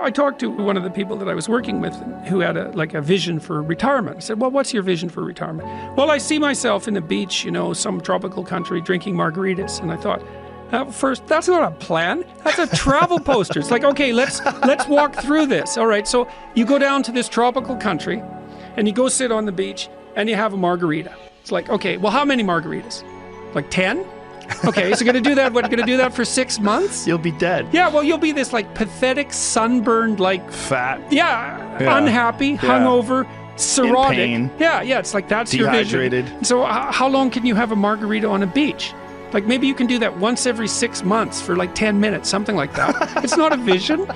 I talked to one of the people that I was working with who had a vision for retirement. I said, well, what's your vision for retirement? Well, I see myself in a beach, some tropical country drinking margaritas. And I thought, first, that's not a plan. That's a travel poster. It's like, okay, let's walk through this. All right, so you go down to this tropical country and you go sit on the beach and you have a margarita. It's like, okay, well, how many margaritas? Like 10? Okay, so going to do that. What, going to do that for 6 months? You'll be dead. Yeah, well, you'll be this pathetic, sunburned, fat. Yeah, unhappy, hungover, cirrhotic. In pain. Yeah, it's like that's your vision. Dehydrated. So how long can you have a margarita on a beach? Like maybe you can do that once every 6 months for 10 minutes, something like that. It's not a vision.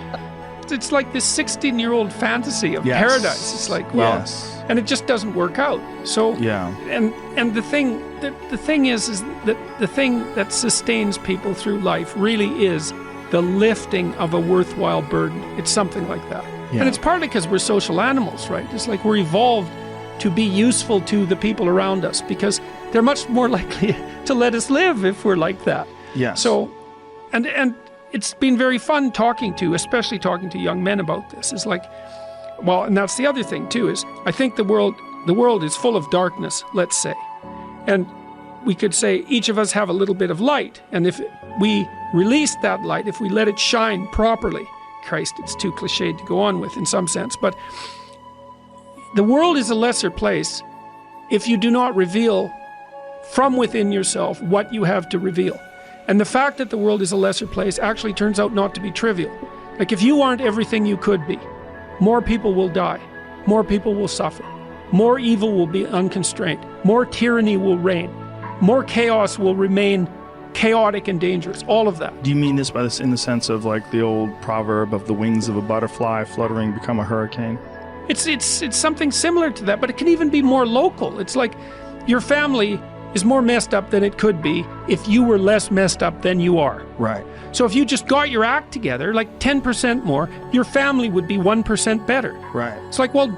It's like this 16-year-old fantasy of paradise. It's like, well, and it just doesn't work out. So and the thing is that the thing that sustains people through life really is the lifting of a worthwhile burden. It's something like that. Yeah. And it's partly because we're social animals, right? It's like we're evolved to be useful to the people around us because they're much more likely to let us live if we're like that. Yeah. So, and it's been very fun especially talking to young men about this. It's like, well, and that's the other thing too, is I think the world is full of darkness, let's say. And we could say each of us have a little bit of light. And if we release that light, if we let it shine properly, Christ, it's too cliched to go on with in some sense, but the world is a lesser place if you do not reveal from within yourself what you have to reveal. And the fact that the world is a lesser place actually turns out not to be trivial. Like if you aren't everything you could be, more people will die, more people will suffer, more evil will be unconstrained, more tyranny will reign, more chaos will remain chaotic and dangerous, all of that. Do you mean this by this in the sense of the old proverb of the wings of a butterfly fluttering become a hurricane? It's something similar to that, but it can even be more local. It's like your family is more messed up than it could be if you were less messed up than you are. Right. So if you just got your act together, 10% more, your family would be 1% better. Right. It's like, well,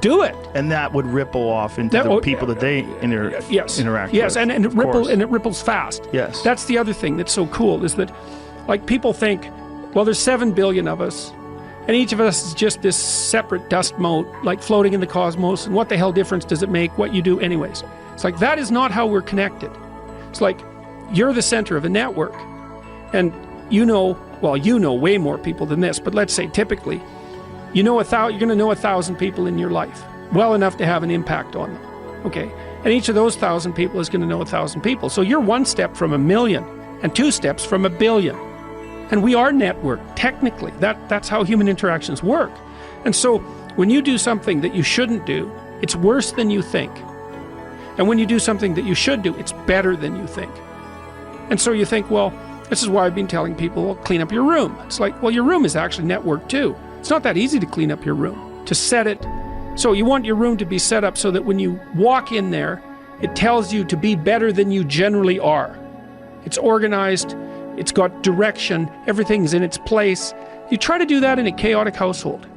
do it. And that would ripple off into the people that they interact with. Yes, and it ripples fast. Yes. That's the other thing that's so cool is that people think, well, there's 7 billion of us, and each of us is just this separate dust mote, floating in the cosmos, and what the hell difference does it make what you do anyways? It's like, that is not how we're connected. It's like, you're the center of a network. And you know way more people than this, but let's say typically, you're going to know 1,000 people in your life, well enough to have an impact on them. Okay? And each of those 1,000 people is going to know 1,000 people. So you're 1 step from 1 million and 2 steps from 1 billion. And we are networked, technically. That's how human interactions work. And so when you do something that you shouldn't do, it's worse than you think. And when you do something that you should do, it's better than you think. And so you think, well, this is why I've been telling people, well, clean up your room. It's like, well, your room is actually networked too. It's not that easy to clean up your room, to set it. So you want your room to be set up so that when you walk in there, it tells you to be better than you generally are. It's organized, it's got direction, everything's in its place. You try to do that in a chaotic household.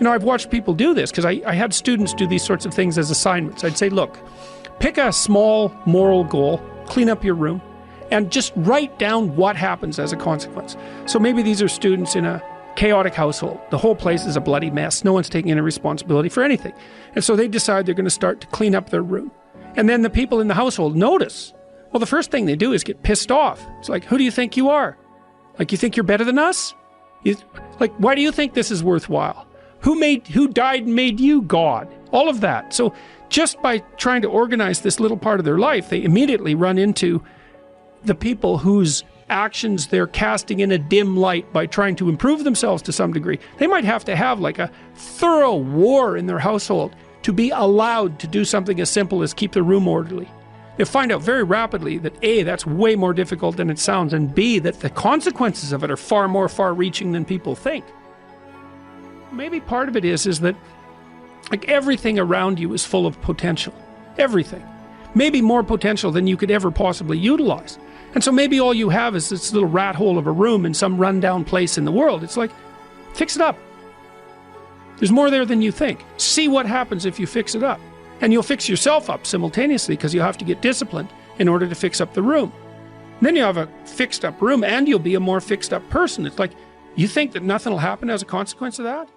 I've watched people do this because I had students do these sorts of things as assignments. I'd say, look, pick a small moral goal, clean up your room, and just write down what happens as a consequence. So maybe these are students in a chaotic household. The whole place is a bloody mess. No one's taking any responsibility for anything. And so they decide they're going to start to clean up their room. And then the people in the household notice. Well, the first thing they do is get pissed off. It's like, who do you think you are? You think you're better than us? Why do you think this is worthwhile? Who died and made you God? All of that. So just by trying to organize this little part of their life, they immediately run into the people whose actions they're casting in a dim light by trying to improve themselves to some degree. They might have to have a thorough war in their household to be allowed to do something as simple as keep the room orderly. They find out very rapidly that A, that's way more difficult than it sounds, and B, that the consequences of it are far more far-reaching than people think. Maybe part of it is that everything around you is full of potential. Everything. Maybe more potential than you could ever possibly utilize. And so maybe all you have is this little rat hole of a room in some rundown place in the world. It's like, fix it up. There's more there than you think. See what happens if you fix it up. And you'll fix yourself up simultaneously because you'll have to get disciplined in order to fix up the room. And then you have a fixed up room and you'll be a more fixed up person. It's like, You think that nothing will happen as a consequence of that?